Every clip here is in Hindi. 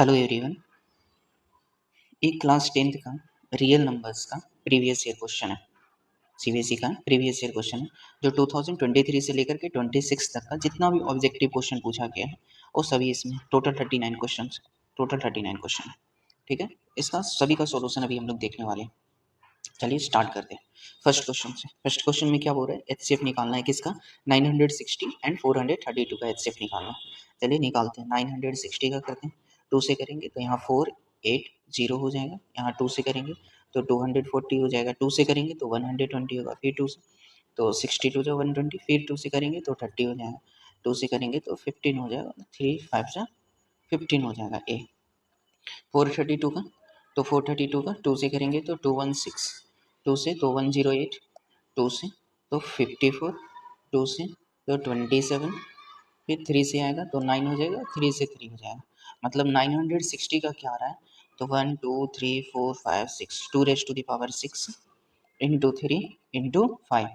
Hello everyone. एक क्लास 10th का रियल नंबर्स का प्रीवियस ईयर क्वेश्चन है। सीबीएसई का प्रीवियस ईयर क्वेश्चन है जो 2023 से लेकर के 26 तक का जितना भी ऑब्जेक्टिव क्वेश्चन पूछा गया है वो सभी इसमें टोटल 39 क्वेश्चन है। ठीक है, इसका सभी का सॉल्यूशन अभी हम लोग देखने वाले हैं। चलिए स्टार्ट करते हैं फर्स्ट क्वेश्चन से। फर्स्ट क्वेश्चन में क्या बोल रहा है, एचसीएफ निकालना है किसका, 960 एंड 432 का एचसीएफ निकालना है। चलिए निकालते हैं। 960 का करते हैं, 2 से करेंगे तो यहाँ 480 हो जाएगा, यहाँ 2 से करेंगे तो 240 हो जाएगा, 2 से करेंगे तो 120 होगा, फिर 2 से तो 62 जो 120, फिर 2 से करेंगे तो 30 हो जाएगा, 2 से करेंगे तो 15 हो जाएगा, 3 5 जा 15 हो जाएगा ए। 432 का तो 432 का 2 से करेंगे तो 216, 2 से तो 108, 2 से तो 54, 2 से तो 27, फिर 3 से आएगा तो 9 हो जाएगा, 3 से 3 हो जाएगा। मतलब 960 का क्या आ रहा है, तो 1 2 3 4 5 6 2 raise to the power 6 into 3 into 5।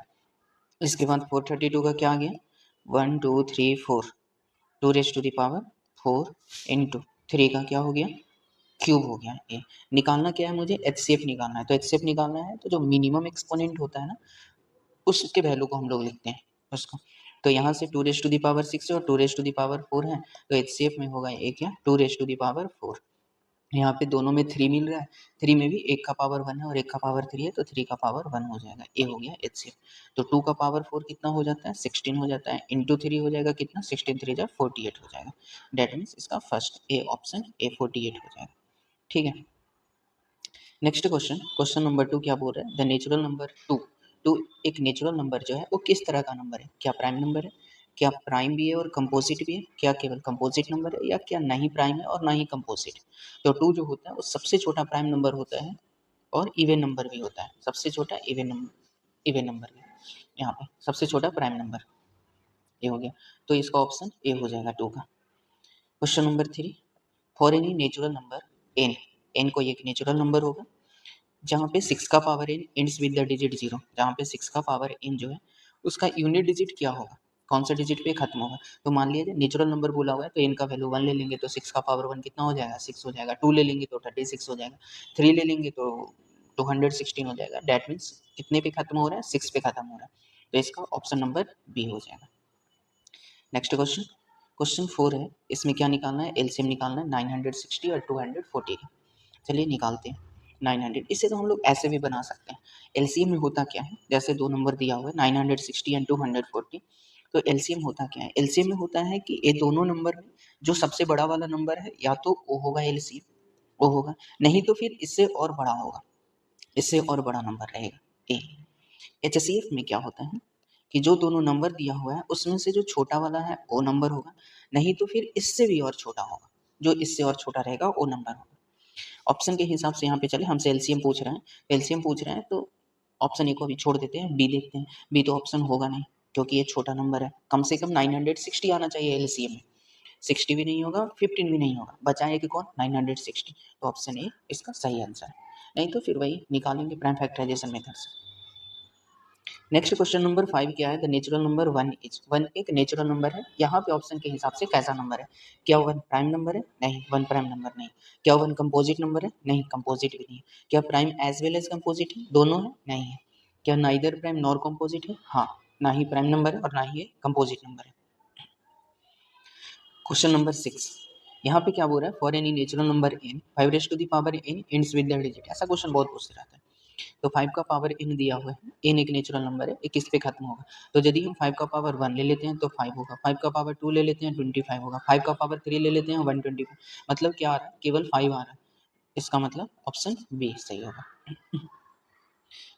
इसके बाद 432 का क्या आ गया, 1 2 3 4 2 raise to the power 4 into 3 का क्या हो गया, क्यूब हो गया। ए निकालना क्या है मुझे, एचसीएफ निकालना है। तो एचसीएफ निकालना है तो जो मिनिमम एक्सपोनेंट होता है ना उसके वैल्यू को हम लोग लिखते हैं उसको। तो यहाँ से 2 रेज टू दी पावर 6 और 2 रेज टू दी पावर 4 है, तो एचसीएफ में होगा एक क्या 2 रेज टू दी पावर 4। यहाँ पे दोनों में 3 मिल रहा है, 3 में भी एक का पावर 1 है और एक का पावर 3 है, तो 3 का पावर 1 हो जाएगा। ए हो गया एचसीएफ। तो 2 का पावर 4 कितना हो जाता है, 16 हो जाता है, इंटू 3 हो जाएगा कितना, 16 3 जा 48 हो जाएगा। डेट मीन्स इसका फर्स्ट ए ऑप्शन ए 48 हो जाएगा। ठीक है, नेक्स्ट क्वेश्चन, क्वेश्चन नंबर 2 क्या बोल रहा है, द नेचुरल नंबर 2। टू एक नेचुरल नंबर जो है वो किस तरह का नंबर है, क्या प्राइम नंबर है, क्या प्राइम भी है और कंपोजिट भी है, क्या केवल कंपोजिट नंबर है, या क्या नहीं प्राइम है और ना ही कंपोजिट। तो 2 जो होता है वो सबसे छोटा प्राइम नंबर होता है और इवन नंबर भी होता है, सबसे छोटा इवन नंबर भी, यहाँ पे सबसे छोटा प्राइम नंबर ये हो गया। तो इसका ऑप्शन ए हो जाएगा 2 का। Question number 3, for any natural number N, N कोई एक नेचुरल नंबर होगा जहाँ पे 6 का power N ends with the digit 0, जहाँ पे 6 का पावर एन जो है उसका यूनिट डिजिट क्या होगा, कौन सा डिजिट पे खत्म होगा। तो मान लीजिए नेचुरल नंबर बोला हुआ है तो एन का वैल्यू 1 ले लेंगे तो 6 का पावर 1 कितना हो जाएगा, 6 हो जाएगा। 2 ले लेंगे तो 36 हो जाएगा, 3 ले लेंगे तो 216 हो जाएगा। डैट मीन्स कितने पे खत्म हो रहा है, 6 पे खत्म हो रहा है। तो इसका ऑप्शन नंबर बी हो जाएगा। नेक्स्ट क्वेश्चन, क्वेश्चन 4 है, इसमें क्या निकालना है, एलसीएम निकालना है 960 और 240 का। चलिए निकालते हैं 900। इसे तो हम लोग ऐसे भी बना सकते हैं। एलसीएम में होता क्या है, जैसे दो नंबर दिया हुआ है 960 एंड 240, तो एलसीएम होता क्या है, एलसीएम में होता है कि ये दोनों नंबर में जो सबसे बड़ा वाला नंबर है या तो वो होगा एलसीएम, वो होगा, नहीं तो फिर इससे और बड़ा होगा, इससे और बड़ा नंबर रहेगा ए। एचसीएफ में क्या होता है कि जो दोनों नंबर दिया हुआ है उसमें से जो छोटा वाला है वो नंबर होगा, नहीं तो फिर इससे भी और छोटा होगा, जो इससे और छोटा रहेगा वो नंबर होगा। ऑप्शन के हिसाब से यहाँ पे चले, हमसे एलसीएम पूछ रहे हैं, एलसीएम पूछ रहे हैं तो ऑप्शन ए को अभी छोड़ देते हैं, बी देखते हैं। बी तो ऑप्शन होगा नहीं क्योंकि ये छोटा नंबर है, कम से कम 960 आना चाहिए एलसीएम में, 60 भी नहीं होगा, 15 भी नहीं होगा, बचाए कि कौन 960। तो ऑप्शन ए इसका सही आंसर है, नहीं तो फिर वही निकालेंगे प्राइम फैक्टराइजेशन मेथड से। नेक्स्ट क्वेश्चन नंबर 5 क्या है, द नेचुरल नंबर 1 इज, 1 एक नेचुरल नंबर है। यहाँ पे ऑप्शन के हिसाब से कैसा नंबर है, क्या 1 प्राइम नंबर है, नहीं 1 प्राइम नंबर नहीं। क्या 1 कंपोजिट नंबर है, नहीं कंपोजिट भी नहीं है। क्या prime as well as composite है, दोनों है, नहीं है। क्या नाइदर प्राइम नॉर कंपोजिट है, हाँ, ना ही प्राइम नंबर है और ना ही ये कंपोजिट नंबर है। क्वेश्चन नंबर 6, यहाँ पे क्या बोल रहा है, for any natural number n 5 raise to the power n ends with the digit, ऐसा क्वेश्चन बहुत पूछते रहता है। तो 5 का पावर n दिया हुआ है, n एक नेचुरल नंबर है, ये किस पे खत्म होगा। तो यदि हम 5 का पावर 1 ले लेते हैं तो 5 होगा, 5 का पावर 2 ले लेते हैं 25 होगा, 5 का पावर 3 ले लेते हैं 125। मतलब क्या आ रहा है, केवल 5 आ रहा है, इसका मतलब ऑप्शन बी सही होगा।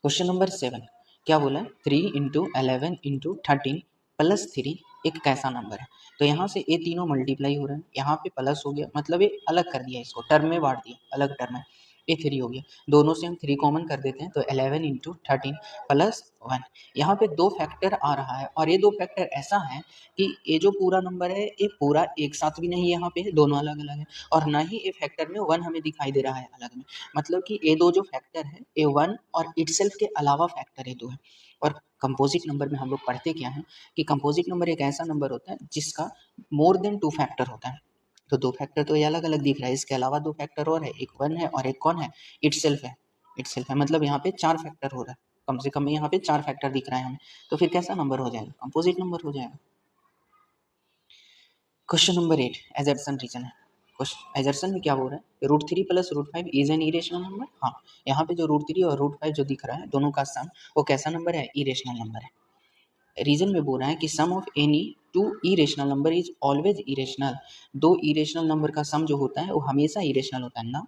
क्वेश्चन नंबर 7, क्या बोला है, 3 इंटू 11 इंटू 13 प्लस 3 एक कैसा नंबर है। तो यहाँ से ये तीनों मल्टीप्लाई हो रहे हैं, यहाँ पे प्लस हो गया, मतलब ये अलग कर दिया, इसको टर्म में बांट दिया, अलग टर्म है, ये 3 हो गया। दोनों से हम 3 कॉमन कर देते हैं तो 11 इंटू 13 प्लस 1। यहाँ पे 2 फैक्टर आ रहा है और ये 2 फैक्टर ऐसा है कि ये जो पूरा नंबर है ये पूरा एक साथ भी नहीं, यहाँ पे दोनों अलग अलग है, और ना ही ये फैक्टर में 1 हमें दिखाई दे रहा है अलग में। मतलब कि ये दो जो फैक्टर है ये 1 और इटसेल्फ के अलावा फैक्टर है 2 है। और कंपोजिट नंबर में हम लोग पढ़ते क्या है कि कंपोजिट नंबर एक ऐसा नंबर होता है जिसका मोर देन 2 फैक्टर होता है, तो दो फैक्टर तो ये अलग अलग दिख रहा है, इसके अलावा दो फैक्टर और है, एक 1 है और एक कौन है, इटसेल्फ है। इटसेल्फ है मतलब यहाँ पे 4 फैक्टर हो रहा है, कम से कम यहाँ पे 4 फैक्टर दिख रहा है हमें, तो फिर कैसा नंबर हो जाएगा, कंपोजिट नंबर हो जाएगा। क्वेश्चन नंबर 8 एजर्सन रीजन है। एजर्सन में क्या हो रहा है, √3 plus √5 is an irrational number. हाँ, यहाँ पे जो √3 और √5 जो दिख रहा है दोनों का सम, वो कैसा नंबर है, इरेशनल नंबर है। रीजन में बोल रहा है कि sum of any two irrational number is always irrational. दो इरेशनल नंबर का सम जो होता है वो हमेशा इरेशनल होता है ना,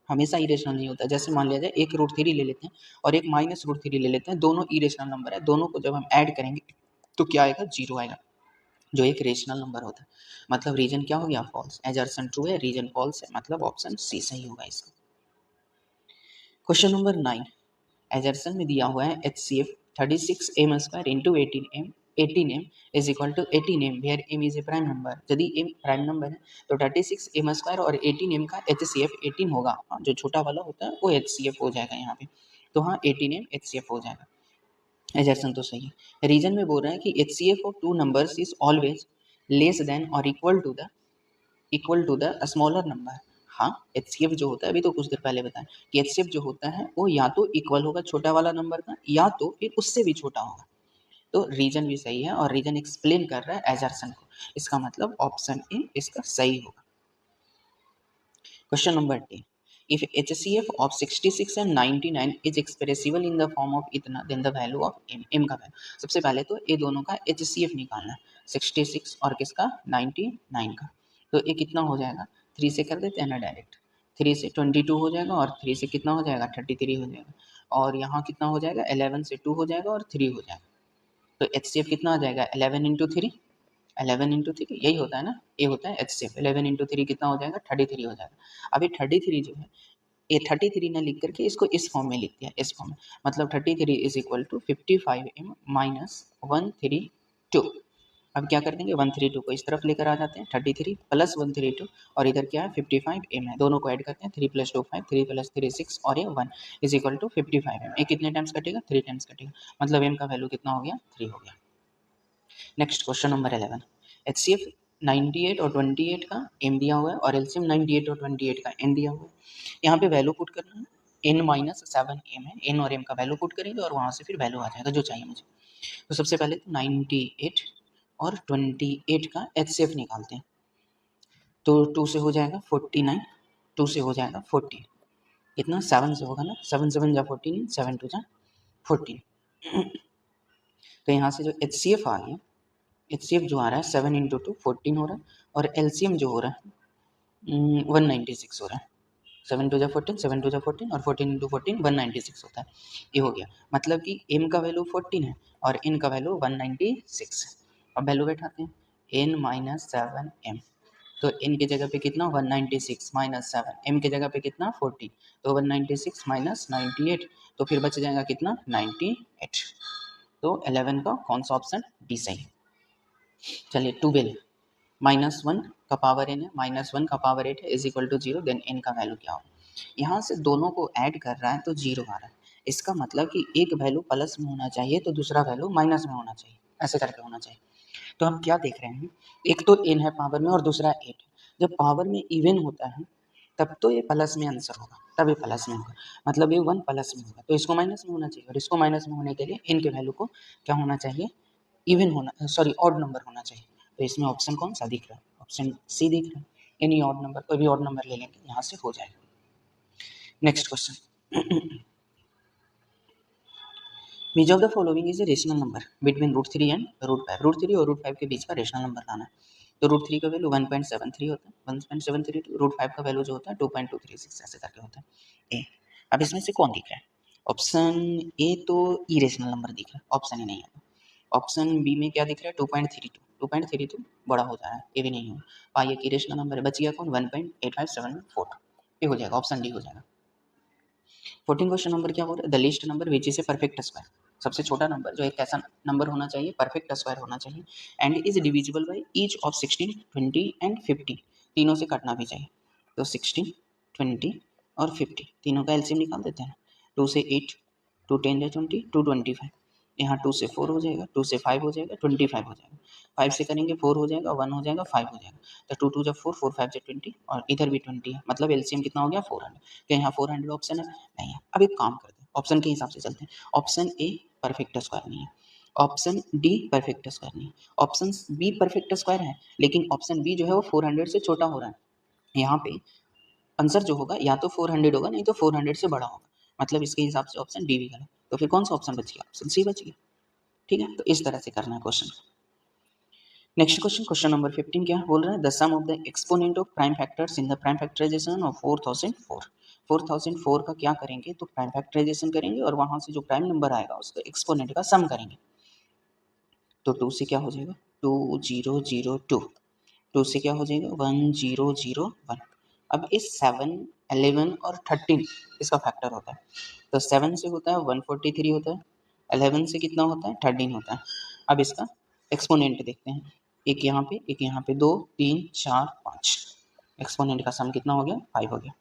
हमेशा इरेशनल नहीं होता। जैसे मान लिया जाए एक √3 ले लेते हैं और एक -√3 ले लेते हैं, दोनों इरेशनल नंबर है, दोनों को जब हम ऐड करेंगे तो क्या आएगा, 0 आएगा, जो एक रेशनल नंबर होता है। मतलब रीजन क्या हो गया, फॉल्स। एजर्सन ट्रू है, रीजन फॉल्स है, मतलब ऑप्शन सी सही होगा इसका। क्वेश्चन नंबर 9 एजर्सन में दिया हुआ है HCF 36m² into 18m 18m is equal to 18m where m is a prime number. यदि m प्राइम नंबर है तो 36m² और 18m का HCF 18 होगा। हाँ, जो छोटा वाला होता है वो HCF हो जाएगा यहाँ पे, तो हाँ 18m HCF हो जाएगा। एजर्सन तो सही है। रीजन में बोल रहा है कि HCF of two numbers is always less than और equal to the smaller number. हाँ, HCF जो होता है, अभी तो कुछ देर पहले बताया कि HCF जो होता है वो या तो इक्वल होगा छोटा वाला नंबर का, या तो फिर उससे भी छोटा होगा। तो रीजन भी सही है और रीजन एक्सप्लेन कर रहा है एजर्सन को, इसका मतलब ऑप्शन ए इसका सही होगा। Question number 10 if HCF of 66 and 99 is expressible in the form of इतना, then the value of m का वैल्यू। सबसे पहले तो ये दोनों का HCF निकालना है, 66 और किसका, 99 का। तो ये कितना हो जाएगा, 3 से कर देते हैं ना डायरेक्ट, 3 से 22 हो जाएगा और 3 से कितना हो जाएगा, 33 हो जाएगा, और यहाँ कितना हो जाएगा, 11 से 2 हो जाएगा और 3 हो जाएगा। तो HCF कितना आ जाएगा, 11 इंटू 3, 11 इंटू 3 यही होता है ना, ये होता है HCF। 11 इंटू 3 कितना हो जाएगा, 33 हो जाएगा। अभी 33 जो है, ये 33 ना लिख करके इसको इस फॉर्म में लिख दिया, इस फॉर्म में, मतलब 33 is equal to 55m minus 132। अब क्या कर देंगे, 132 को इस तरफ लेकर आ जाते हैं, 33 प्लस 132 और इधर क्या है 55m है, दोनों को ऐड करते हैं, 3 + 2 5, 3 + 3 6 और ये 1 इज इक्वल टू 55m। ये कितने टाइम्स कटेगा, 3 टाइम्स कटेगा, मतलब m का वैल्यू कितना हो गया, 3 हो गया। नेक्स्ट क्वेश्चन नंबर 11 HCF 98 और 28 का m दिया हुआ है और LCM 98 और 28 का n दिया हुआ है। यहाँ पे वैल्यू पुट करना है, n - 7m है, n और m का वैल्यू पुट करेंगे और वहाँ से फिर वैल्यू आ जाएगा जो चाहिए मुझे। तो सबसे पहले तो 98 और 28 का HCF निकालते हैं, तो 2 से हो जाएगा 49, 2 से हो जाएगा 14, कितना 7 से होगा ना, 7 7 जा 14, 7 2 जा 14। तो यहाँ से जो HCF आ गया, HCF जो आ रहा है 7 इंटू 2 14 हो रहा है, और LCM जो हो रहा है 196 हो रहा है। 7 2 जा 14, 7 2 जा 14 और 14 इंटू 14 196 होता है, ये हो गया। मतलब कि m का वैल्यू 14 है और n का वैल्यू 196 है। अब वैल्यू बैठाते हैं, n - 7m, तो n की जगह पे कितना 196 - 7, m की जगह पे कितना 40, तो 196 - 98, तो फिर बच जाएगा कितना 98। तो 11 का कौन सा ऑप्शन, डी सही। चलिए 12 -1 का पावर n है, -1 का पावर 8 है, is equal to 0, then n का वैल्यू क्या होगा। यहाँ से दोनों को ऐड कर रहा है तो 0 आ रहा है, इसका मतलब कि एक वैल्यू प्लस में होना चाहिए तो दूसरा वैल्यू माइनस में होना चाहिए, ऐसे करके होना चाहिए। तो हम क्या देख रहे हैं, एक तो n है पावर में और दूसरा 8 है। जब पावर में इवन होता है तब तो ये प्लस में आंसर होगा, तब ये प्लस में होगा, मतलब ये 1 प्लस में होगा, तो इसको माइनस में होना चाहिए, और इसको माइनस में होने के लिए n के वैल्यू को क्या होना चाहिए, इवन होना, सॉरी ऑड नंबर होना चाहिए। तो इसमें ऑप्शन कौन सा दिख रहा है, ऑप्शन सी दिख रहा है। एनी ऑड नंबर, कोई भी ऑड नंबर ले लेंगे, यहाँ से हो जाएगा। Next question which of the following is a rational number between √3 and √5। √3 और √5 के बीच का रेशनल नंबर लाना है। तो √3 का वैल्यू 1.73 होता है, 1.73, √5 का वैल्यू जो होता है 2.236, ऐसे करके होता है। ए, अब इसमें से कौन दिख रहा है, ऑप्शन ए तो इरेशनल नंबर दिख रहा है, ऑप्शन ए नहीं है। ऑप्शन बी में क्या दिख रहा है 2.32, 2.32 बड़ा हो जा रहा है, ये भी नहीं हो पाई, एक इरेशनल नंबर है, बच गया कौन 1.8574, ये हो जाएगा, ऑप्शन डी हो जाएगा। 14 क्वेश्चन नंबर क्या बोल रहा है, the list number which is a perfect square. सबसे छोटा नंबर जो एक ऐसा नंबर होना चाहिए, परफेक्ट स्क्वायर होना चाहिए, and is divisible by each of 16, 20 and 50, तीनों से काटना भी चाहिए। तो 16, 20 और 50 तीनों का एलसीएम निकाल देते हैं, 2 से 8, 2 10 या 20, 225, यहाँ 2 से 4 हो जाएगा, 2 से 5 हो जाएगा, 25 हो जाएगा, 5 से करेंगे 4 हो जाएगा, 1 हो जाएगा, 5 हो जाएगा, तो 2 2 जब 4, 4 5 से 20 और इधर भी 20 है, मतलब एलसीएम कितना हो गया 400। क्या यहाँ 400 ऑप्शन है? नहीं है। अब एक काम करते हैं, ऑप्शन के हिसाब से चलते हैं। ऑप्शन ए परफेक्ट स्क्वायर नहीं है, ऑप्शन डी परफेक्ट स्क्वायर नहीं है, ऑप्शन बी परफेक्ट स्क्वायर है, लेकिन ऑप्शन बी जो है वो 400 से छोटा हो रहा है। यहाँ पे आंसर जो होगा या तो 400 होगा, नहीं तो 400 से बड़ा होगा, मतलब इसके हिसाब से ऑप्शन डी भी गलत। तो फिर कौन सा ऑप्शन बच गया? ऑप्शन सी बच गया। ठीक है, तो इस तरह से करना है question. Next question, question number 15 क्या बोल रहा है? The sum of the exponent of prime factors in the prime factorization of 4004। 4004 का क्या करेंगे? तो प्राइम फैक्टराइजेशन करेंगे और वहां से जो प्राइम नंबर आएगा उसका एक्सपोनेंट का सम करेंगे। तो 2 से क्या हो जाएगा? 2002। 2 से क्या हो जाएगा? 1001। अब इस 7, 11 और 13 इसका फैक्टर होता है। तो 7 से होता है 143 होता है, 11 से कितना होता है? 13 होता है। अब इसका एक्सपोनेंट देखते हैं, एक यहाँ पे, एक यहाँ पे, 2 3 4 5, एक्सपोनेंट का सम कितना हो गया? 5 हो गया।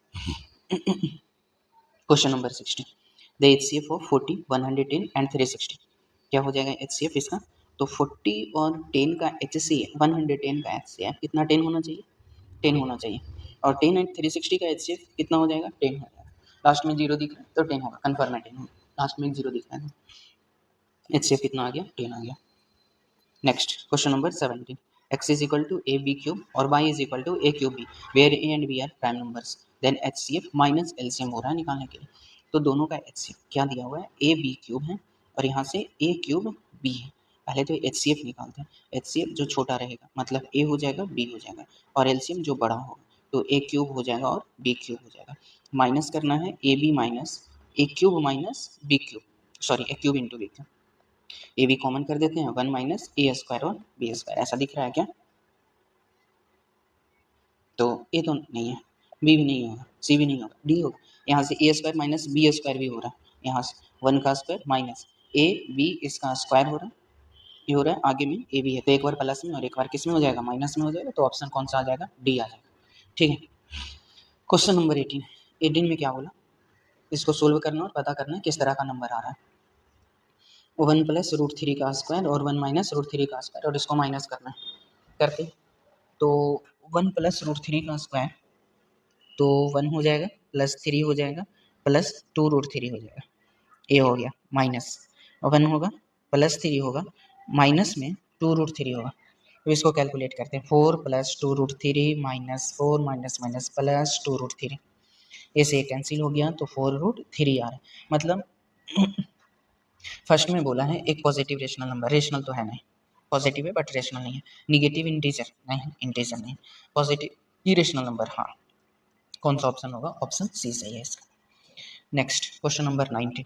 Question number 16, the HCF of 40, 110 and 360। क्या हो जाएगा एचसीएफ इसका? तो 40 और 10 का एचसीएफ, 110 का एचसीएफ कितना? 10 होना चाहिए, 10 होना चाहिए। और 10 एंड 360 का एचसीएफ कितना हो जाएगा? 10 हो जाएगा। लास्ट में 0 दिख रहा है तो 10 होगा, कन्फर्म है 10 होगा। लास्ट में 0 दिख रहा है, एचसीएफ कितना आ गया? 10 आ गया। Next question number 17, x is equal to a b cube और y is equal to a cube b where a and b are prime numbers then HCF minus LCM हो रहा है निकालने के लिए। तो दोनों का HCF क्या दिया हुआ है? a b क्यूब है और यहाँ से a क्यूब b है। पहले तो HCF निकालते हैं। HCF जो छोटा रहेगा मतलब a हो जाएगा, b हो जाएगा, और LCM जो बड़ा होगा तो a क्यूब हो जाएगा और b क्यूब हो जाएगा। माइनस करना है a b minus a cube minus b cube, sorry a cube into b cube. A भी कॉमन कर देते हैं, 1 माइनस ए स्क्वायर और बी स्क्वायर, ऐसा दिख रहा है क्या? तो ए तो नहीं है, बी भी नहीं होगा, सी भी नहीं होगा, डी होगा। यहाँ से ए स्क्वायर माइनस बी स्क्वायर भी हो रहा है, यहाँ से 1 का स्क्वायर माइनस ए बी इसका स्क्वायर हो रहा है, ये हो रहा है, आगे में ए बी है, तो एक बार प्लस में और एक बार किस में हो जाएगा? माइनस में हो जाएगा। तो ऑप्शन कौन सा आ जाएगा? डी आ जाएगा। ठीक है, क्वेश्चन नंबर 18, 18 में क्या बोला? इसको सोल्व करना और पता करना है किस तरह का नंबर आ रहा है। 1 प्लस रूट थ्री का स्क्वायर और 1 माइनस रूट थ्री का स्क्वायर, और इसको माइनस करना है। करते तो 1 प्लस रूट थ्री का स्क्वायर तो 1 हो जाएगा, प्लस 3 हो जाएगा, प्लस 2 रूट थ्री हो जाएगा, ये हो गया। माइनस 1 होगा, प्लस 3 होगा, माइनस में 2 रूट थ्री होगा। तो इसको कैलकुलेट करते हैं, 4 plus 2 root three minus 4 minus minus plus 2 root three, ऐसे कैंसिल हो गया तो 4 रूट थ्री आ रहा है। मतलब फर्स्ट में बोला है एक पॉजिटिव रेशनल नंबर, रेशनल तो है नहीं, पॉजिटिव है बट रेशनल नहीं है। निगेटिव इंटीजर नहीं, इंटीजर नहीं, पॉजिटिव इरेशनल नंबर। हाँ, कौन सा ऑप्शन होगा? ऑप्शन सी सही है इसका। नेक्स्ट क्वेश्चन नंबर 19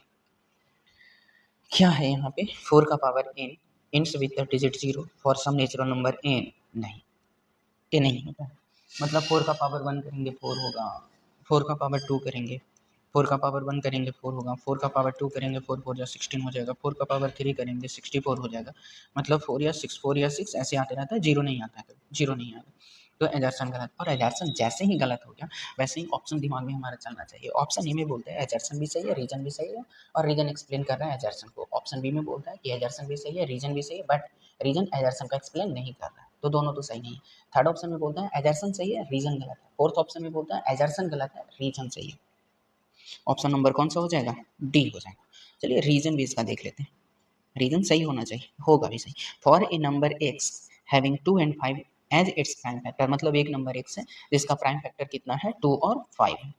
क्या है यहाँ पे? 4 का power n ends with the digit 0 for some natural number n। नहीं, ये नहीं होता है। मतलब 4 का पावर 1 करेंगे 4 होगा, 4 का पावर 2 करेंगे 4 का पावर 1 करेंगे 4 होगा, 4 का पावर 2 करेंगे 4 4 या 16 हो जाएगा, 4 का पावर 3 करेंगे 64 हो जाएगा। मतलब 4 या 6 ऐसे आते रहता है, 0 नहीं आता है, 0 नहीं आता। तो एजर्सन गलत, और एजर्सन जैसे ही गलत हो गया वैसे ही ऑप्शन दिमाग में हमारा चलना चाहिए। ऑप्शन ए में बोलता है एजर्सन भी सही है, रीजन भी सही है, और रीजन एक्सप्लेन कर रहा है एजर्सन को। ऑप्शन बी में बोलता है कि एजर्सन भी सही है, रीजन भी सही है, बट रीजन एजर्सन का एक्सप्लेन नहीं कर रहा है, तो दोनों तो सही नहीं है। थर्ड ऑप्शन में बोलता है एजर्सन सही है, रीजन गलत है। फोर्थ ऑप्शन में बोलता है एजर्सन गलत है, रीजन सही है। ऑप्शन नंबर कौन सा हो जाएगा? डी हो जाएगा। चलिए रीजन भी इसका देख लेते हैं, रीजन सही होना चाहिए, होगा भी सही। For a number x having 2 and 5 as its prime factor, मतलब एक नंबर एक्स है जिसका प्राइम फैक्टर कितना है? 2 और 5 है।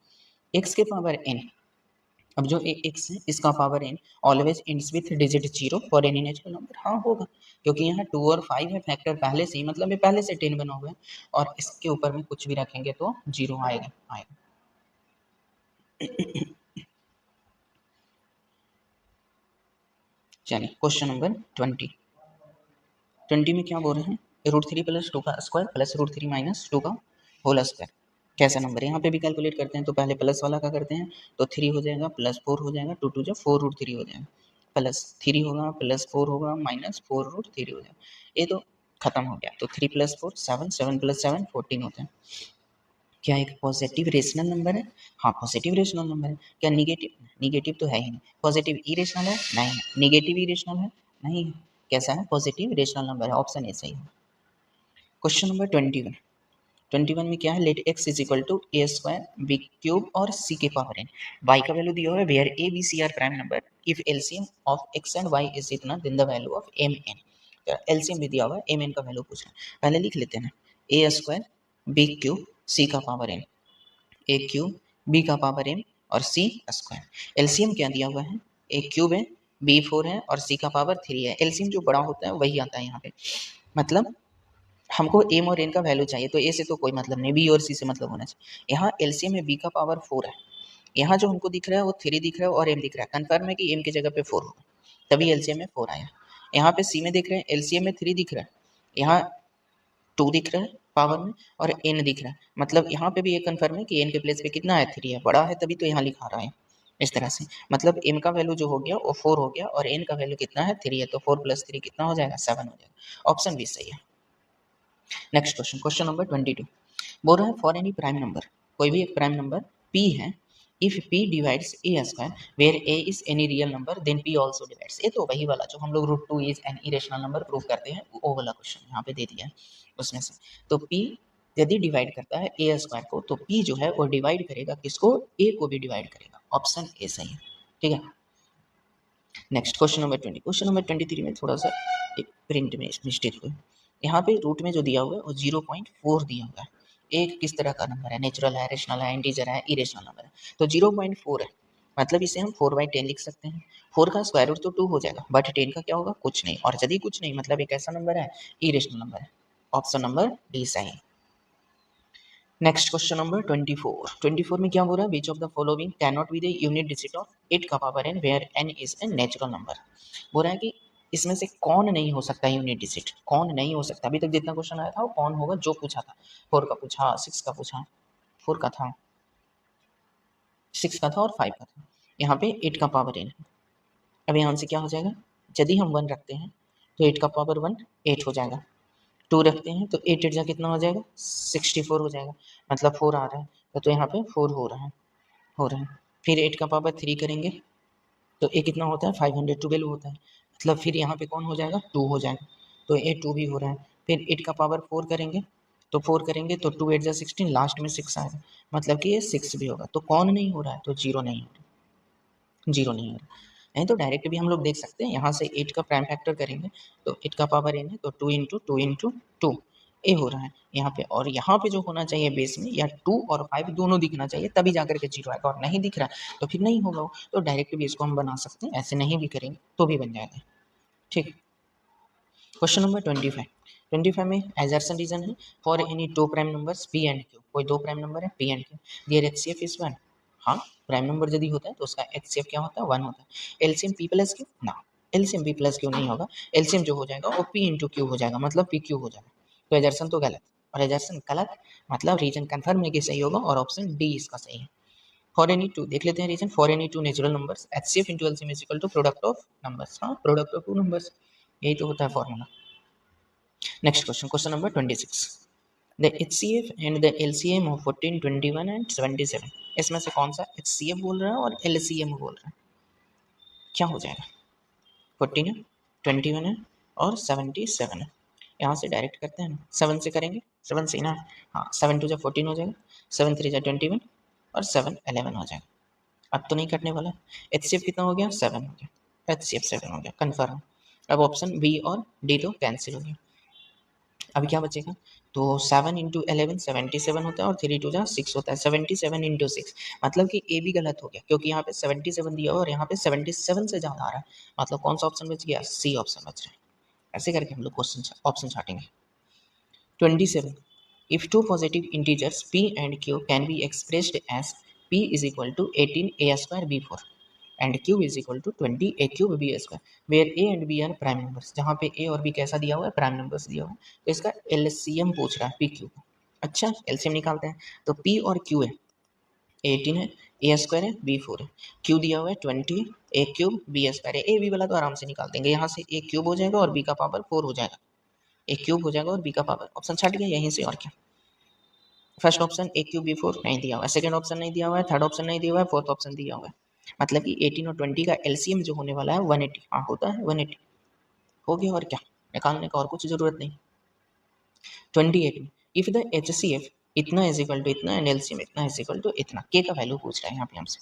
एक्स के पावर एन, अब जो एक्स है इसका power N always ends with digit 0 for any natural number. हाँ होगा, क्योंकि यहाँ 2 और 5 है फैक्टर पहले से ही, मतलब ये पहले से 10 बना हुआ है, और इसके ऊपर में कुछ भी रखेंगे तो 0 आएगा आएगा। चलिए क्वेश्चन नंबर 20 में क्या बोल रहे हैं? रूट थ्री प्लस 2 का square plus root three minus 2 का होल स्क्वायर, कैसा नंबर है? यहाँ पे भी कैलकुलेट करते हैं, तो पहले प्लस वाला का करते हैं, तो 3 हो जाएगा प्लस 4 हो जाएगा, 2 2 जो 4 रूट थ्री हो जाएगा, प्लस 3 होगा प्लस 4 होगा माइनस 4 रूट थ्री हो जाएगा। ये तो खत्म हो गया, तो 3 प्लस 4 7, 7 प्लस 7 14 होते हैं। क्या एक पॉजिटिव रेशनल नंबर है? हाँ, पॉजिटिव रेशनल नंबर है। क्या निगेटिव? निगेटिव तो है ही नहीं। पॉजिटिव इरेशनल है? नहीं है। निगेटिव इरेशनल है? नहीं है। कैसा है? पॉजिटिव रेशनल नंबर है। ऑप्शन ए सही है। Question number 21। 21 में क्या है? Let x is equal to a square B cube और c के पावर n। y का वैल्यू दिया हुआ है where a b c are prime number if LCM of x and y is इतना then the value of m n। LCM भी दिया हुआ है, m n का वैल्यू पूछ रहा है। पहले लिख लेते हैं ना, a square B cube c का power n, A cube B का पावर m और c स्क्वायर। एलसीएम क्या दिया हुआ है? ए क्यूब है, बी 4 है और c का पावर 3 है। एलसीएम जो बड़ा होता है वही आता है यहाँ पे। मतलब हमको एम और एन का वैल्यू चाहिए, तो ए से तो कोई मतलब नहीं, बी और सी से मतलब होना चाहिए। यहाँ एलसीएम में बी का पावर 4 है, यहाँ जो हमको दिख रहा है वो 3 दिख रहा है और एम दिख रहा है। कन्फर्म है कि एम की जगह पे 4 होगा, तभी एलसीएम में 4 आया। यहाँ पे सी में देख रहे हैं, एलसीएम में 3 दिख रहा है, यहाँ 2 दिख रहा है पावर में और एन दिख रहा है। मतलब यहाँ पे भी ये कन्फर्म है कि एन के प्लेस पे कितना है? 3 है, बड़ा है तभी तो यहाँ लिखा रहा है इस तरह से। मतलब एम का वैल्यू जो हो गया वो 4 हो गया और एन का वैल्यू कितना है? 3 है, तो 4 + 3 कितना हो जाएगा? 7 हो जाएगा। ऑप्शन बी सही है। नेक्स्ट क्वेश्चन, क्वेश्चन नंबर 22 बोल रहा है फॉर एनी प्राइम नंबर, कोई भी एक प्राइम नंबर p है, if p divides a square where a is any real number then p also divides. ये तो वही वाला जो हम लोग √2 is an irrational number prove करते हैं, वो वाला क्वेश्चन यहाँ पे दे दिया है उसमें से। तो p यदि डिवाइड करता है a स्क्वायर को, तो p जो है वो डिवाइड करेगा किसको? a को भी डिवाइड करेगा। ऑप्शन ए सही है। ठीक है। Next question number 20। Question number 23 में थोड़ा सा एक प्रिंट में मिस्टेक हुई। यहाँ पे रूट में जो दिया हुआ है वो 0.4 दिया हुआ है। एक किस तरह का नंबर है? नेचुरल है, रेशनल है, इंटीजर है, इरेशनल नंबर है। तो 0.4 है, मतलब इसे हम 4/10 लिख सकते हैं। 4 का स्क्वायर रूट तो 2 हो जाएगा, बट 10 का क्या होगा? कुछ नहीं। और यदि कुछ नहीं मतलब एक ऐसा नंबर है, इरेशनल नंबर है। ऑप्शन नंबर डी सही। Next question number 24। 24 में क्या बोल रहा है? Which of the following can not be the unit digit of 8 का power n where n is a natural number. बोल रहा है कि इसमें से कौन नहीं हो सकता यूनिट डिजिट? कौन नहीं हो सकता? अभी तक जितना क्वेश्चन आया था वो कौन होगा जो पूछा था। 4 का पूछा, 6 का पूछा, 4 का था, 6 का था और 5 का था। यहाँ पे 8 का पावर n। अब यहाँ से क्या हो जाएगा? यदि हम 1 रखते हैं तो 8 का पावर 1 8 हो जाएगा। 2 रखते हैं तो 8 8 जा कितना हो जाएगा? 64 हो जाएगा। मतलब 4 आ रहा है, तो यहाँ पे 4 हो रहा है। फिर 8 का पावर 3 करेंगे तो ये कितना होता है? 512 होता है। मतलब फिर यहाँ पे कौन हो जाएगा? 2 हो जाएगा, तो ये 2 भी हो रहा है। फिर 8 का पावर 4 करेंगे तो 4 करेंगे तो 2 8 जा 16, लास्ट में 6 आएगा, मतलब कि ये 6 भी होगा। तो कौन नहीं हो रहा है? तो 0 नहीं हो रहा, 0 नहीं हो रहा। नहीं तो डायरेक्ट भी हम लोग देख सकते हैं, यहाँ से 8 का प्राइम फैक्टर करेंगे तो 8 का पावर n है, तो 2 इंटू 2 इंटू 2 ए हो रहा है यहाँ पे। और यहाँ पे जो होना चाहिए बेस में, या 2 और 5 दोनों दिखना चाहिए, तभी जाकर के 0 आएगा। और नहीं दिख रहा है तो फिर नहीं होगा वो। तो डायरेक्ट भी इसको हम बना सकते हैं, ऐसे नहीं भी करेंगे तो भी बन जाएगा। ठीक। Question number 25। 25 में एजर्सन रीजन है for any two prime numbers p and q। कोई दो प्राइम नंबर है p and q, their HCF is 1। हाँ, प्राइम नंबर यदि होता है तो उसका HCF क्या होता है? 1 होता है। एलसीएम p प्लस q ना, एलसीएम p प्लस q नहीं होगा। एलसीएम जो हो जाएगा वो p इंटू q हो जाएगा, मतलब pq हो जाएगा। तो एजर्सन तो गलत, और एजर्सन गलत मतलब रीजन कन्फर्म है कि सही होगा, और ऑप्शन डी इसका सही है। फॉर एनी टू देख लेते हैं reason. For any two natural numbers HCF into LCM is equal to product of numbers. हाँ, प्रोडक्ट ऑफ टू नंबर्स, यही तो होता है formula. Next question, question number 26। The HCF and the LCM of 14, 21 and 77। इसमें से कौन सा HCF बोल रहा है और LCM बोल रहा है? क्या हो जाएगा? 14 है, 21 है और 77 है। यहाँ से डायरेक्ट करते हैं ना, 7 से करेंगे, 7 से ना। हाँ, 7 2 जा 14 हो जाएगा, 7 3 जा 21 और 7 11 हो जाएगा। अब तो नहीं कटने वाला। HCF कितना हो गया? 7 हो गया। HCF 7 हो गया, कन्फर्म। अब ऑप्शन बी और डी तो कैंसिल हो गया। अभी क्या बचेगा? तो 7 इंटू 11 77 होता है और 3 2 जा 6 होता है। 77 इंटू 6 मतलब कि ए भी गलत हो गया, क्योंकि यहाँ पे 77 दिया हुआ और यहाँ पे 77 से ज़्यादा आ रहा है। मतलब कौन सा ऑप्शन बच गया? सी ऑप्शन बच रहा है। ऐसे करके हम लोग क्वेश्चन ऑप्शन छाटेंगे। 27। If two positive integers p and q can be expressed as p is equal to 18 a square b4 and q is equal to 20 A cube B square where a एंड b आर प्राइम नंबर्स। जहाँ पे a और b कैसा दिया हुआ है? प्राइम नंबर्स दिया हुआ है। तो इसका एलसीएम पूछ रहा है p q का। अच्छा, एलसीएम निकालते हैं। तो p और q है, 18 है, ए स्क्वायर है, बी 4 है, q दिया हुआ है 20 ए क्यूब बी स्क्वायर है। ए बी वाला तो आराम से निकाल देंगे, यहाँ से ए क्यूब हो जाएगा और b का पावर 4 हो जाएगा। ए क्यूब हो जाएगा और b का पावर, ऑप्शन छट गया यहीं से, और क्या। First option A Q B 4 नहीं दिया हुआ है, सेकंड ऑप्शन नहीं दिया हुआ है, थर्ड ऑप्शन नहीं दिया हुआ है, फोर्थ ऑप्शन दिया हुआ है। मतलब कि 18 और 20 का एलसीएम जो होने वाला है 180। हाँ होता है 180, हो गया और क्या, निकालने का और कुछ जरूरत नहीं। 28 में इफ द एचसीएफ इतना इज इक्वल टू इतना एंड एलसीएम इतना इज इक्वल टू इतना, के का वैल्यू पूछ रहा है यहाँ पे हमसे,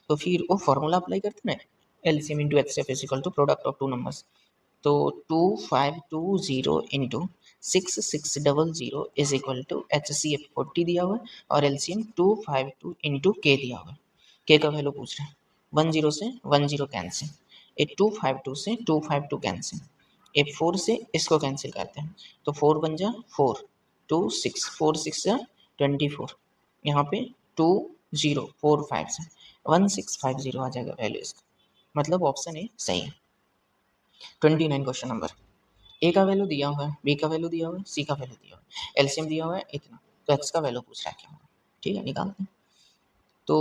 तो फिर वो फॉर्मूला अप्लाई करते हैं ना, LCM into HCF is equal to product of two numbers. तो 2520 इंटू 6600 इज इक्वल टू एचसीएफ 40 दिया हुआ है और एलसीएम 252 इंटू के दिया हुआ है। के का वैल्यू पूछ रहा है, 10 से 10 कैंसिल, ए 252 से 252 कैंसिल, ए 4 से इसको कैंसिल करते हैं तो 4 बन जा 4, 2 6, 4 6 जा 24, यहाँ पे 2045 से 1650 आ जाएगा वैल्यू इसका, मतलब ऑप्शन ए सही है। 29 क्वेश्चन नंबर, ए का वैल्यू दिया हुआ है, बी का वैल्यू दिया हुआ है, सी का वैल्यू दिया हुआ है, एलसीएम दिया हुआ है इतना, तो एक्स का वैल्यू पूछ रहा है क्या होगा। ठीक है निकालते हैं। तो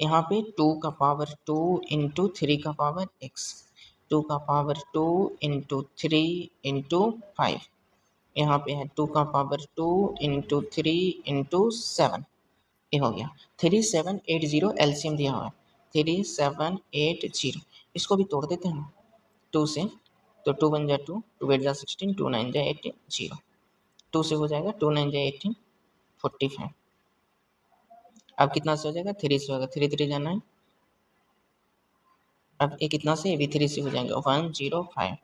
यहाँ पे 2 का पावर 2 इंटू 3 का पावर x, 2 का पावर 2 इंटू 3 इंटू 5, यहाँ पे है 2 का पावर 2 इंटू 3 इंटू 7, ये हो गया 3780 एलसीएम दिया हुआ है 3780। इसको भी तोड़ देते हैं 2 से, तो 2 बन जाए 2, 2 8 जा 16, 2 9 जा 18, 0, 2 से हो जाएगा 2 9 जा 18, 45। अब कितना से हो जाएगा, 3 से होगा, 3 3 जाना है, अब ये कितना से, ये भी 3 से हो जाएगा 105,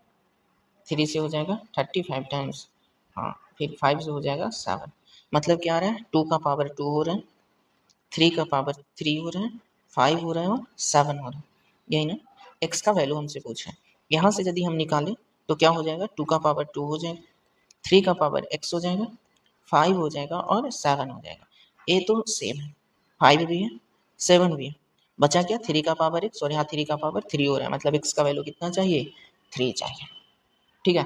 3 से हो जाएगा 35 टाइम्स, हाँ फिर 5 से हो जाएगा 7, मतलब क्या आ रहा है 2 का पावर 2 हो रहा है, 3 का पावर 3 हो रहा है, 5 हो रहा है और 7 हो रहा है, यही ना। x का वैल्यू हमसे पूछा है, यहाँ से यदि हम निकालें तो क्या हो जाएगा, 2 का पावर 2 हो जाएगा, 3 का पावर x हो जाएगा, 5 हो जाएगा और 7 हो जाएगा। ये तो सेम है, 5 भी है 7 भी है, बचा क्या 3 का पावर x और यहाँ 3 का पावर 3 हो रहा है, मतलब x का वैल्यू कितना चाहिए, 3 चाहिए। ठीक है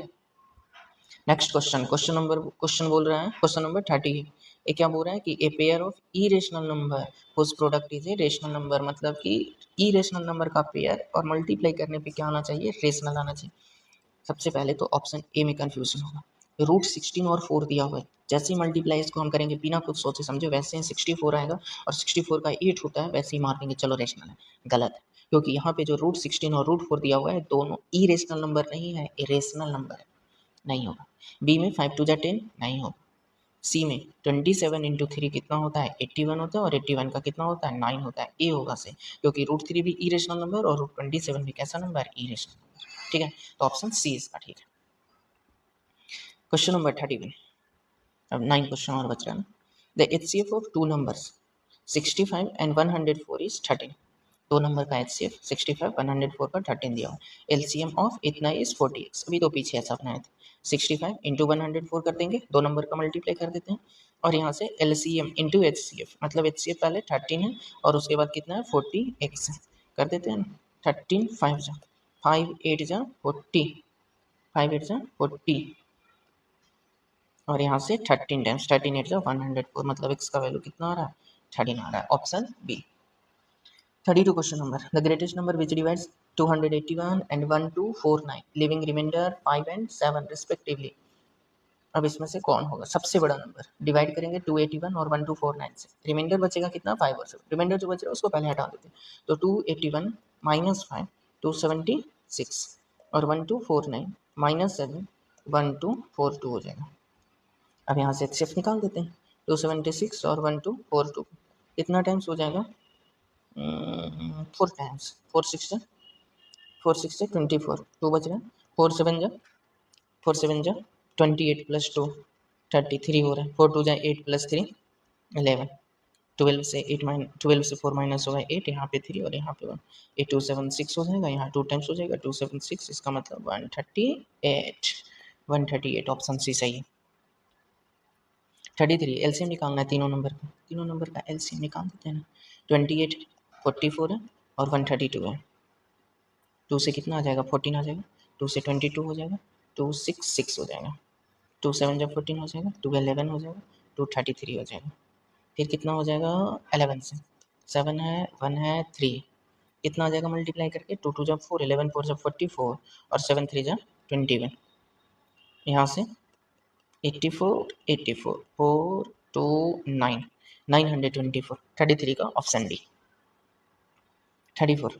नेक्स्ट क्वेश्चन, क्वेश्चन बोल रहा है क्वेश्चन नंबर 30 है। ये क्या बोल रहा है कि a pair of irrational number whose product is a rational number, मतलब कि इरेशनल नंबर का पेयर और मल्टीप्लाई करने पे क्या आना चाहिए, रेशनल आना चाहिए। सबसे पहले तो ऑप्शन ए में कंफ्यूजन होगा, रूट 16 और 4 दिया हुआ है, जैसे ही मल्टीप्लाई इसको हम करेंगे बिना कुछ सोचे समझे वैसे ही 64 आएगा और 64 का 8 होता है, वैसे ही मार देंगे चलो रेशनल है, गलत है। क्योंकि यहाँ पे जो रूट 16 और रूट 4 दिया हुआ है दोनों इरेशनल नंबर नहीं है, इरेशनल नंबर है, नहीं होगा। बी में 5 2 जा 10 नहीं होगा। सी में 27 इंटू 3 कितना होता है, 81 होता है और 81 का कितना होता है 9 होता है, ए होगा से, क्योंकि रूट 3 भी इरेशनल नंबर और रूट 27 भी कैसा नंबर है, इरेशनल नंबर। ठीक है तो ऑप्शन सी इसका ठीक है। क्वेश्चन नंबर 31, अब 9 क्वेश्चन और बच रहा है ना। The HCF of two numbers 65 and 104 is 13, दो नंबर का एचसीएफ 65 104 का 13 दिया हुआ, एलसीएम ऑफ इतना इज 40x, अभी तो पीछे ऐसा बनाए थे, 65 इंटू 104 कर देंगे, दो नंबर का मल्टीप्लाई कर देते हैं और यहाँ से एलसीएम इंटू एचसीएफ, मतलब एचसीएफ पहले 13 है और उसके बाद कितना है 40x है, कर देते हैं ना, 13 5 जा 5 8 जा 40, 5 8 जा 40 और यहाँ से 13 टाइम्स 13 8 जा 104, मतलब x का वैल्यू कितना आ रहा है 13 आ रहा है, option B. 32 question number, the greatest number which divides 281 and 1249 leaving remainder 5 and 7 respectively. अब इसमें से कौन होगा सबसे बड़ा नंबर, डिवाइड करेंगे 281 और 1249 से, रिमाइंडर बचेगा कितना 5 और 7, रिमाइंडर जो बच रहा है उसको पहले हटा देते हैं, तो 281 माइनस 5 276 और 1249 माइनस 7 1242 हो जाएगा। अब यहाँ से एक्सेप्ट निकाल देते हैं, 276 और 1242 कितना टाइम्स हो जाएगा, 4 टाइम्स, 4 6 24, 2 बच रहा है, 4 7 जा 28 प्लस 2 33 हो रहा है, 4 2 जा 8 प्लस 3 11, 12 से 12 से 4 माइनस होगा 8, यहाँ पे 3 और यहाँ पे 1, ये 276 हो जाएगा, यहाँ 2 टाइम्स हो जाएगा 276, इसका मतलब 138, 138 ऑप्शन सी सही है। 33 एलसीएम निकालना है तीनों नंबर का एलसीएम निकाल देते हैं ना, 28 44 है और 132 है, 2 से कितना आ जाएगा 14 आ जाएगा, 2 से 22 हो जाएगा, 266 हो जाएगा, 2 7 जब 14 हो जाएगा, 2 11 हो जाएगा, 2 33 हो जाएगा, फिर कितना हो जाएगा 11 से 7 है 1 है 3, कितना आ जाएगा मल्टीप्लाई करके 2 2 जब 4 11 4 जब 44 और 7 3 जब 21, यहाँ से 84 84 4 2 9 924, 33 का ऑप्शन डी। 34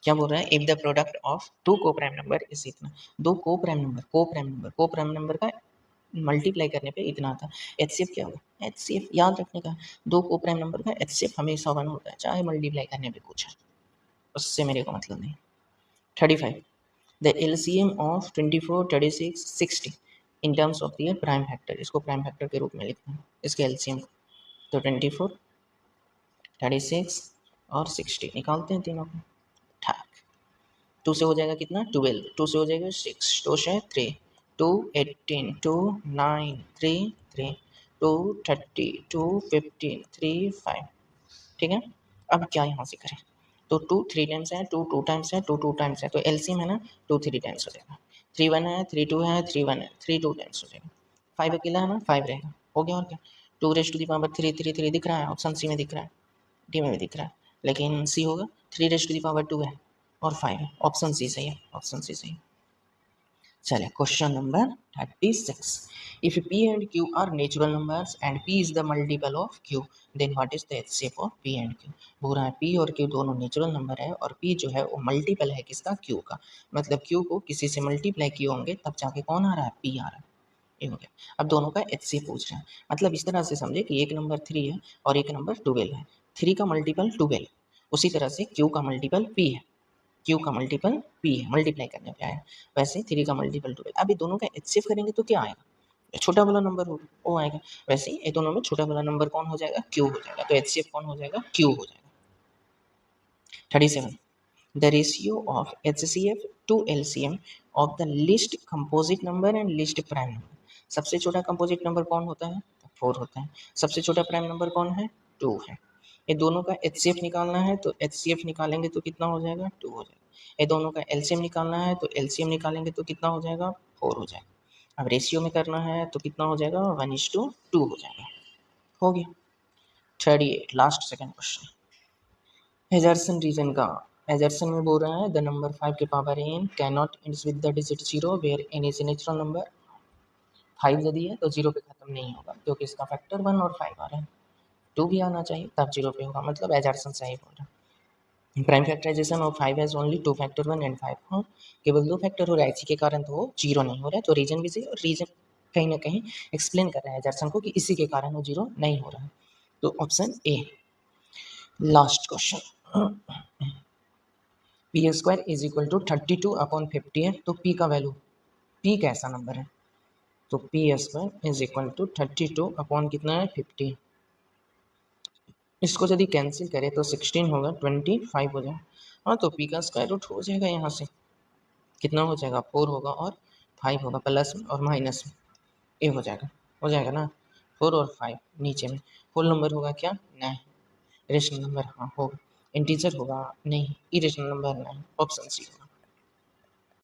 क्या बोल रहा है, if the product of two coprime number is इतना, दो को प्राइम नंबर का मल्टीप्लाई करने पे इतना आता। एचसीएफ क्या होगा, एचसीएफ याद रखने का, दो को प्राइम नंबर का एचसीएफ हमेशा 1 होता है, चाहे मल्टीप्लाई करने पे कुछ है, उससे मेरे को मतलब नहीं। 35 the LCM of 24, 36, 60 in terms of their prime factor, इसको प्राइम फैक्टर के रूप में लिखते हैं इसके एलसीएम को। तो 24, 36 और 60 निकालते हैं तीनों को। ठीक, 2 से हो जाएगा कितना 12, 2 से हो जाएगा 6, 2 से 3, 2 18, 2 9, 3 3, 2 30, 2 15, 3 5। ठीक है, अब क्या यहाँ से करें, तो 2 3 टाइम्स है, 2 2 टाइम्स है, 2 2 टाइम्स है, तो एलसीएम है ना 2 3 टाइम्स हो जाएगा। 3 1 है, 3 2 है, 3 1 है, 3 2 टाइम्स हो जाएगा। 5 अकेला है ना, 5 रहेगा, हो गया और क्या। 2 रेज़ टू द पावर 3 3 3 दिख रहा है, ऑप्शन सी में दिख रहा है, डी में भी दिख रहा है, लेकिन सी होगा। 3 रेज़ टू द पावर 2 है और 5 है, ऑप्शन सी सही है, ऑप्शन सी सही है। चलिए question number 36, if p and q are natural numbers and p is the multiple of q, then what is the HCF of p and q। बोल रहा है p और q दोनों नेचुरल नंबर है और p जो है वो मल्टीपल है किसका, q का, मतलब q को किसी से मल्टीप्लाई किए होंगे तब जाके कौन आ रहा है, p आ रहा है। ये हो गया, अब दोनों का HCF पूछ रहा है, मतलब इस तरह से समझे कि एक नंबर 3 है और एक नंबर 12 है, 3 का मल्टीपल 12, उसी तरह से q का मल्टीपल p है, क्यू का मल्टीपल पी है, मल्टीप्लाई करने पे आया, वैसे 3 का मल्टीपल 12। अब ये दोनों का एचसीएफ करेंगे तो क्या आएगा, छोटा वाला नंबर होगा वो आएगा, वैसे ही ये दोनों में छोटा वाला नंबर कौन हो जाएगा, क्यू हो जाएगा, तो एचसीएफ कौन हो जाएगा, क्यू हो जाएगा। 37 the ratio of HCF to LCM of the least composite number and least prime number, सबसे छोटा कंपोजिट नंबर कौन होता है, 4 होता है, सबसे छोटा प्राइम नंबर कौन है, 2 है। ये दोनों का एचसीएफ निकालना है तो एचसीएफ निकालेंगे तो कितना हो जाएगा, 2 हो जाएगा। ये दोनों का एलसीएम निकालना है तो एलसीएम निकालेंगे तो कितना हो जाएगा, 4 हो जाएगा। अब रेशियो में करना है तो कितना हो जाएगा, 1:2 हो जाएगा, हो गया। 38 last second question, assertion reason का, एजर्सन में बोल रहा है द नंबर 5 के power n can not ends with the digit 0 where n is a natural number. 5 यदि है तो 0 पे खत्म नहीं होगा क्योंकि इसका फैक्टर 1 और 5 आ रहा है, 2 भी आना चाहिए तब 0 पे होगा, मतलब एजर्सन सही बोल रहा है। Prime factorization of 5 has only 2 factor 1 and 5, हाँ केवल 2 फैक्टर हो रहा है, इसी के कारण तो वो 0 नहीं हो रहा है, तो रीजन भी सही, और रीजन कहीं ना कहीं एक्सप्लेन कर रहा है एजर्सन को कि इसी के कारण वो 0 नहीं हो रहा है, तो option A. Last question, P square is equal to 32/50 है, तो पी का वैल्यू, पी कैसा नंबर है, तो P square is equal to 32 कितना है 50, इसको यदि कैंसिल करें तो 16 होगा, 25 हो जाए, हाँ तो पी का स्क्वायर रूट हो जाएगा, यहाँ से कितना हो जाएगा 4 होगा और 5 होगा, प्लस में और माइनस में ए हो जाएगा ना, 4 और 5 नीचे में, होल नंबर होगा क्या, नहीं, रेशनल नंबर हाँ होगा, इंटीजर होगा नहीं, इरेशनल नंबर नहीं, ऑप्शन सी होगा।